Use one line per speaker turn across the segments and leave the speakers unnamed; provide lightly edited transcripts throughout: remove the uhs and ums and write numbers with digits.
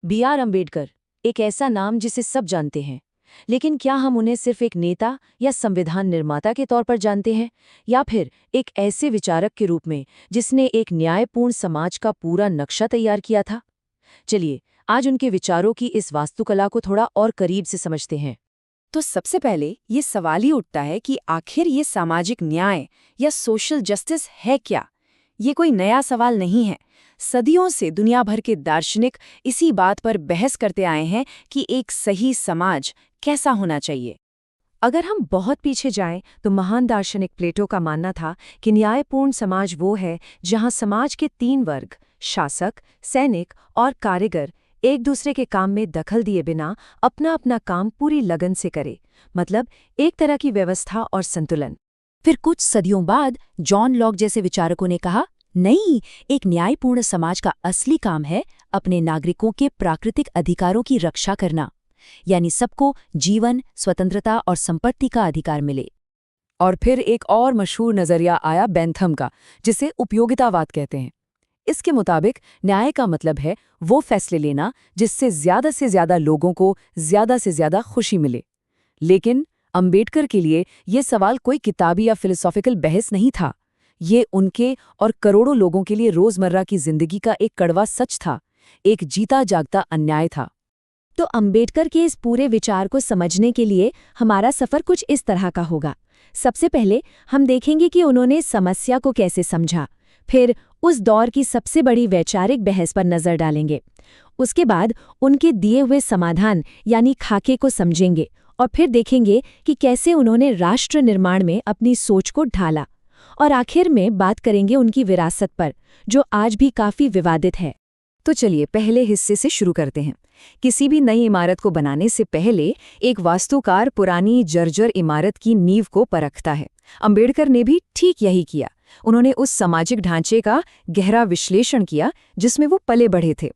B.R. Ambedkar, एक ऐसा नाम जिसे सब जानते हैं, लेकिन क्या हम उन्हें सिर्फ एक नेता या संविधान निर्माता के तौर पर जानते हैं, या फिर एक ऐसे विचारक के रूप में जिसने एक न्यायपूर्ण समाज का पूरा नक्शा तैयार किया था? चलिए, आज उनके विचारों की इस वास्तुकला को थोड़ा और करीब से समझते हैं।
तो सबसे पहले ये सवाल ही उठता है कि आखिर ये सामाजिक न्याय या सोशल जस्टिस है क्या? ये कोई नया सवाल नहीं है। सदियों से दुनिया भर के दार्शनिक इसी बात पर बहस करते आए हैं कि एक सही समाज कैसा होना चाहिए।
अगर हम बहुत पीछे जाएं तो महान दार्शनिक प्लेटो का मानना था कि न्यायपूर्ण समाज वो है जहां समाज के 3 वर्ग, शासक, सैनिक और कारीगर, एक दूसरे के काम में दखल दिए बिना अपना अपना काम पूरी लगन से करे। मतलब एक तरह की व्यवस्था और संतुलन।
फिर कुछ सदियों बाद जॉन लॉक जैसे विचारकों ने कहा, नहीं, एक न्यायपूर्ण समाज का असली काम है अपने नागरिकों के प्राकृतिक अधिकारों की रक्षा करना, यानी सबको जीवन, स्वतंत्रता और संपत्ति का अधिकार मिले।
और फिर एक और मशहूर नजरिया आया बेंथम का, जिसे उपयोगितावाद कहते हैं। इसके मुताबिक न्याय का मतलब है वो फैसले लेना जिससे ज्यादा लोगों को ज्यादा से ज्यादा खुशी मिले। लेकिन अंबेडकर के लिए ये सवाल कोई किताबी या फिलोसॉफिकल बहस नहीं था। ये उनके और करोड़ों लोगों के लिए रोजमर्रा की जिंदगी का एक कड़वा सच था, एक जीता जागता अन्याय था।
तो अंबेडकर के इस पूरे विचार को समझने के लिए हमारा सफर कुछ इस तरह का होगा। सबसे पहले हम देखेंगे कि उन्होंने समस्या को कैसे समझा, फिर उस दौर की सबसे बड़ी वैचारिक बहस पर नजर डालेंगे। उसके बाद उनके दिए हुए समाधान यानी खाके को समझेंगे और फिर देखेंगे कि कैसे उन्होंने राष्ट्र निर्माण में अपनी सोच को ढाला। और आखिर में बात करेंगे उनकी विरासत पर, जो आज भी काफी विवादित है।
तो चलिए पहले हिस्से से शुरू करते हैं। किसी भी नई इमारत को बनाने से पहले एक वास्तुकार पुरानी जर्जर इमारत की नींव को परखता है। अंबेडकर ने भी ठीक यही किया। उन्होंने उस सामाजिक ढांचे का गहरा विश्लेषण किया जिसमें वो पले बढ़े थे।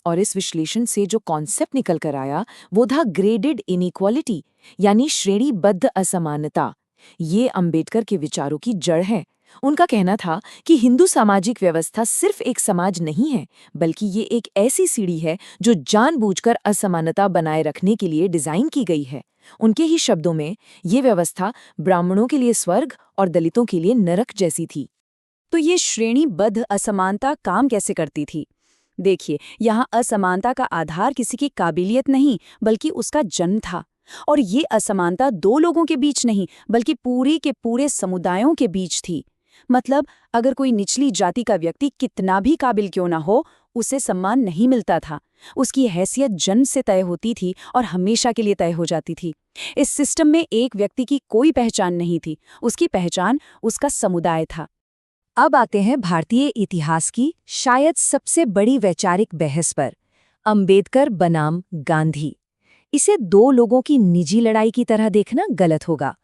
और इस विश्लेषण से जो कॉन्सेप्ट निकल कर आया वो था ग्रेडेड इनइक्वालिटी, यानी श्रेणीबद्ध असमानता। ये अंबेडकर के विचारों की जड़ है। उनका कहना था कि हिंदू सामाजिक व्यवस्था सिर्फ एक समाज नहीं है, बल्कि ये एक ऐसी सीढ़ी है जो जानबूझकर असमानता बनाए रखने के लिए डिजाइन की गई है। उनके ही शब्दों में, ये व्यवस्था ब्राह्मणों के लिए स्वर्ग और दलितों के लिए नरक जैसी थी।
तो ये श्रेणीबद्ध असमानता काम कैसे करती थी? देखिए, यहाँ असमानता का आधार किसी की काबिलियत नहीं, बल्कि उसका जन्म था। और ये असमानता 2 लोगों के बीच नहीं, बल्कि पूरे के पूरे समुदायों के बीच थी। मतलब अगर कोई निचली जाति का व्यक्ति कितना भी काबिल क्यों ना हो, उसे सम्मान नहीं मिलता था। उसकी हैसियत जन्म से तय होती थी और हमेशा के लिए तय हो जाती थी। इस सिस्टम में एक व्यक्ति की कोई पहचान नहीं थी, उसकी पहचान उसका समुदाय था।
अब आते हैं भारतीय इतिहास की शायद सबसे बड़ी वैचारिक बहस पर, अंबेडकर बनाम गांधी। इसे 2 लोगों की निजी लड़ाई की तरह देखना गलत होगा।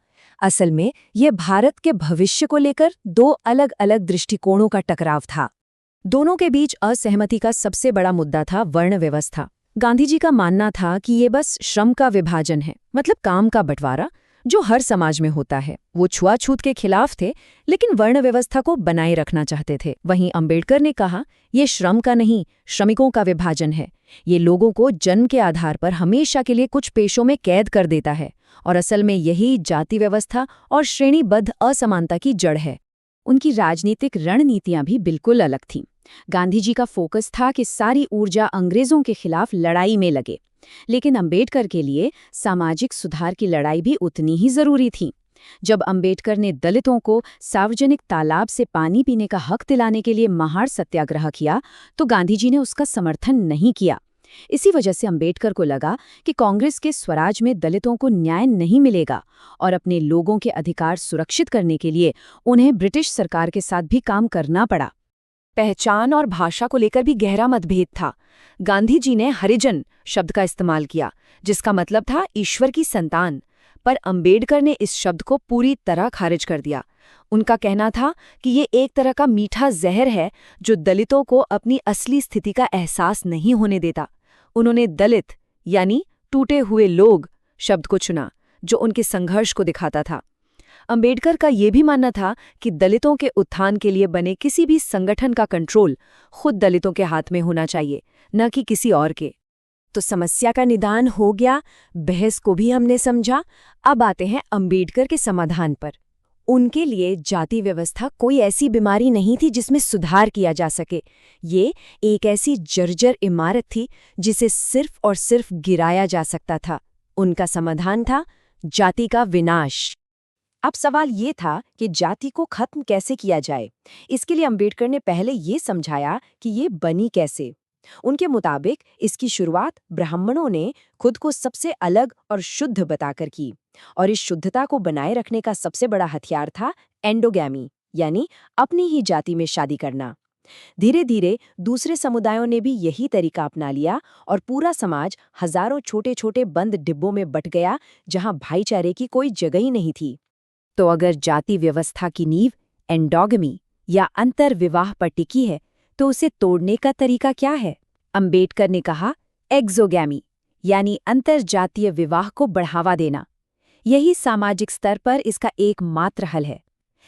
असल में यह भारत के भविष्य को लेकर 2 अलग-अलग दृष्टिकोणों का टकराव था। दोनों के बीच असहमति का सबसे बड़ा मुद्दा था वर्ण व्यवस्था। गांधी जी का मानना था कि ये बस श्रम का विभाजन है, मतलब काम का बंटवारा, जो हर समाज में होता है। वो छुआछूत के खिलाफ थे, लेकिन वर्ण व्यवस्था को बनाए रखना चाहते थे। वहीं अंबेडकर ने कहा, ये श्रम का नहीं, श्रमिकों का विभाजन है। ये लोगों को जन्म के आधार पर हमेशा के लिए कुछ पेशों में कैद कर देता है, और असल में यही जाति व्यवस्था और श्रेणीबद्ध असमानता की जड़ है।
उनकी राजनीतिक रणनीतियां भी बिल्कुल अलग थीं। गांधी जी का फोकस था कि सारी ऊर्जा अंग्रेजों के खिलाफ लड़ाई में लगे, लेकिन अंबेडकर के लिए सामाजिक सुधार की लड़ाई भी उतनी ही जरूरी थी। जब अंबेडकर ने दलितों को सार्वजनिक तालाब से पानी पीने का हक दिलाने के लिए महार सत्याग्रह किया, तो गांधी जी ने उसका समर्थन नहीं किया। इसी वजह से अंबेडकर को लगा कि कांग्रेस के स्वराज में दलितों को न्याय नहीं मिलेगा, और अपने लोगों के अधिकार सुरक्षित करने के लिए उन्हें ब्रिटिश सरकार के साथ भी काम करना पड़ा।
पहचान और भाषा को लेकर भी गहरा मतभेद था। गांधी जी ने हरिजन शब्द का इस्तेमाल किया, जिसका मतलब था ईश्वर की संतान, पर अंबेडकर ने इस शब्द को पूरी तरह खारिज कर दिया। उनका कहना था कि ये एक तरह का मीठा जहर है जो दलितों को अपनी असली स्थिति का एहसास नहीं होने देता। उन्होंने दलित यानी टूटे हुए लोग शब्द को चुना, जो उनके संघर्ष को दिखाता था। अंबेडकर का ये भी मानना था कि दलितों के उत्थान के लिए बने किसी भी संगठन का कंट्रोल खुद दलितों के हाथ में होना चाहिए, न कि किसी और के। तो समस्या का निदान हो गया, बहस को भी हमने समझा। अब आते हैं अंबेडकर के समाधान पर। उनके लिए जाति व्यवस्था कोई ऐसी बीमारी नहीं थी जिसमें सुधार किया जा सके। ये एक ऐसी जर्जर इमारत थी जिसे सिर्फ और सिर्फ गिराया जा सकता था। उनका समाधान था जाति का विनाश। अब सवाल ये था कि जाति को खत्म कैसे किया जाए। इसके लिए अंबेडकर ने पहले ये समझाया कि ये बनी कैसे। उनके मुताबिक इसकी शुरुआत ब्राह्मणों ने खुद को सबसे अलग और शुद्ध बताकर की, और इस शुद्धता को बनाए रखने का सबसे बड़ा हथियार था एंडोगैमी, यानी अपनी ही जाति में शादी करना। धीरे धीरे दूसरे समुदायों ने भी यही तरीका अपना लिया और पूरा समाज हजारों छोटे छोटे बंद डिब्बों में बंट गया, जहां भाईचारे की कोई जगह ही नहीं थी। तो अगर जाति व्यवस्था की नींव एंडोगमी या अंतर्विवाह पर टिकी है, तो उसे तोड़ने का तरीका क्या है? अंबेडकर ने कहा एक्सोगैमी, यानी अंतरजातीय विवाह को बढ़ावा देना। यही सामाजिक स्तर पर इसका एकमात्र हल है।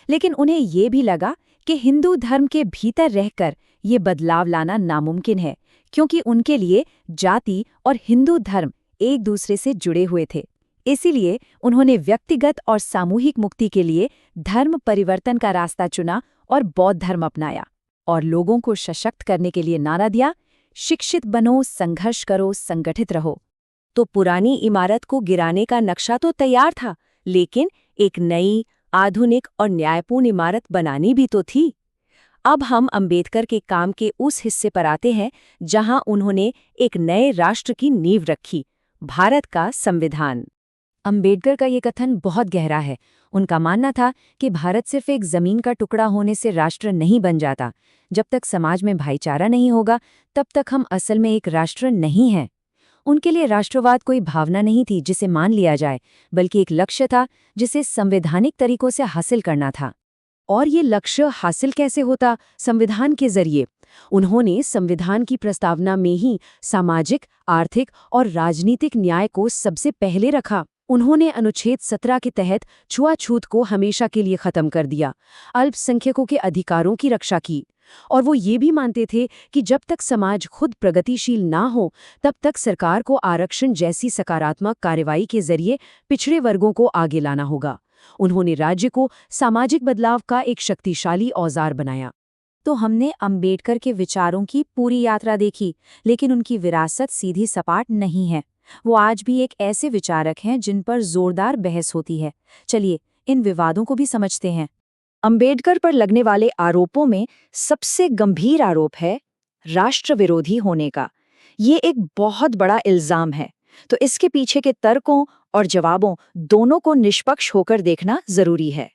लेकिन उन्हें ये भी लगा कि हिंदू धर्म के भीतर रहकर ये बदलाव लाना नामुमकिन है, क्योंकि उनके लिए जाति और हिंदू धर्म एक दूसरे से जुड़े हुए थे। इसीलिए उन्होंने व्यक्तिगत और सामूहिक मुक्ति के लिए धर्म परिवर्तन का रास्ता चुना और बौद्ध धर्म अपनाया, और लोगों को सशक्त करने के लिए नारा दिया, शिक्षित बनो, संघर्ष करो, संगठित रहो। तो पुरानी इमारत को गिराने का नक्शा तो तैयार था, लेकिन एक नई, आधुनिक और न्यायपूर्ण इमारत बनानी भी तो थी। अब हम अंबेडकर के काम के उस हिस्से पर आते हैं जहां उन्होंने एक नए राष्ट्र की नींव रखी, भारत का संविधान। अंबेडकर का ये कथन बहुत गहरा है। उनका मानना था कि भारत सिर्फ एक जमीन का टुकड़ा होने से राष्ट्र नहीं बन जाता। जब तक समाज में भाईचारा नहीं होगा, तब तक हम असल में एक राष्ट्र नहीं हैं। उनके लिए राष्ट्रवाद कोई भावना नहीं थी जिसे मान लिया जाए, बल्कि एक लक्ष्य था जिसे संवैधानिक तरीकों से हासिल करना था। और ये लक्ष्य हासिल कैसे होता? संविधान के जरिए। उन्होंने संविधान की प्रस्तावना में ही सामाजिक, आर्थिक और राजनीतिक न्याय को सबसे पहले रखा। उन्होंने अनुच्छेद 17 के तहत छुआछूत को हमेशा के लिए खत्म कर दिया, अल्पसंख्यकों के अधिकारों की रक्षा की, और वो ये भी मानते थे कि जब तक समाज खुद प्रगतिशील ना हो, तब तक सरकार को आरक्षण जैसी सकारात्मक कार्रवाई के जरिए पिछड़े वर्गों को आगे लाना होगा। उन्होंने राज्य को सामाजिक बदलाव का एक शक्तिशाली औजार बनाया। तो हमने अंबेडकर के विचारों की पूरी यात्रा देखी, लेकिन उनकी विरासत सीधी सपाट नहीं है। वो आज भी एक ऐसे विचारक हैं जिन पर जोरदार बहस होती है। चलिए इन विवादों को भी समझते हैं। अंबेडकर पर लगने वाले आरोपों में सबसे गंभीर आरोप है राष्ट्र विरोधी होने का। ये एक बहुत बड़ा इल्जाम है, तो इसके पीछे के तर्कों और जवाबों दोनों को निष्पक्ष होकर देखना जरूरी है।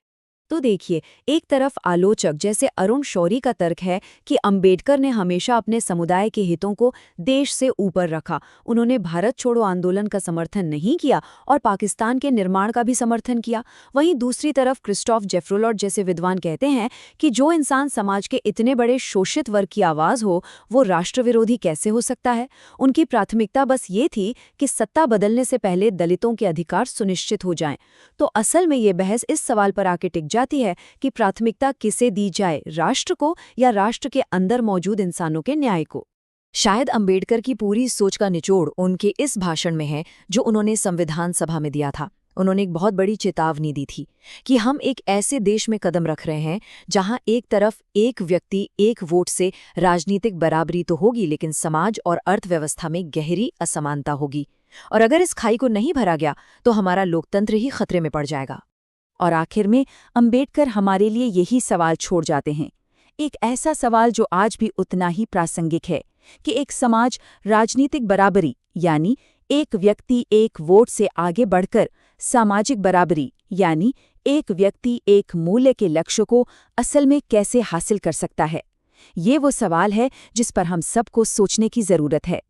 तो देखिए, एक तरफ आलोचक जैसे अरुण शौरी का तर्क है कि अंबेडकर ने हमेशा अपने समुदाय के हितों को देश से ऊपर रखा। उन्होंने भारत छोड़ो आंदोलन का समर्थन नहीं किया और पाकिस्तान के निर्माण का भी समर्थन किया। वहीं दूसरी तरफ क्रिस्टोफ जेफ्रोलॉट जैसे विद्वान कहते हैं कि जो इंसान समाज के इतने बड़े शोषित वर्ग की आवाज़ हो, वो राष्ट्र विरोधी कैसे हो सकता है। उनकी प्राथमिकता बस ये थी कि सत्ता बदलने से पहले दलितों के अधिकार सुनिश्चित हो जाएं। तो असल में ये बहस इस सवाल पर आके टिक जाती है कि प्राथमिकता किसे दी जाए, राष्ट्र को या राष्ट्र के अंदर मौजूद इंसानों के न्याय को। शायद अंबेडकर की पूरी सोच का निचोड़ उनके इस भाषण में है जो उन्होंने संविधान सभा में दिया था। उन्होंने एक बहुत बड़ी चेतावनी दी थी कि हम एक ऐसे देश में कदम रख रहे हैं जहां एक तरफ एक व्यक्ति एक वोट से राजनीतिक बराबरी तो होगी, लेकिन समाज और अर्थव्यवस्था में गहरी असमानता होगी, और अगर इस खाई को नहीं भरा गया तो हमारा लोकतंत्र ही खतरे में पड़ जाएगा। और आखिर में अंबेडकर हमारे लिए यही सवाल छोड़ जाते हैं, एक ऐसा सवाल जो आज भी उतना ही प्रासंगिक है कि एक समाज राजनीतिक बराबरी यानी एक व्यक्ति एक वोट से आगे बढ़कर सामाजिक बराबरी यानी एक व्यक्ति एक मूल्य के लक्ष्य को असल में कैसे हासिल कर सकता है। ये वो सवाल है जिस पर हम सबको सोचने की जरूरत है।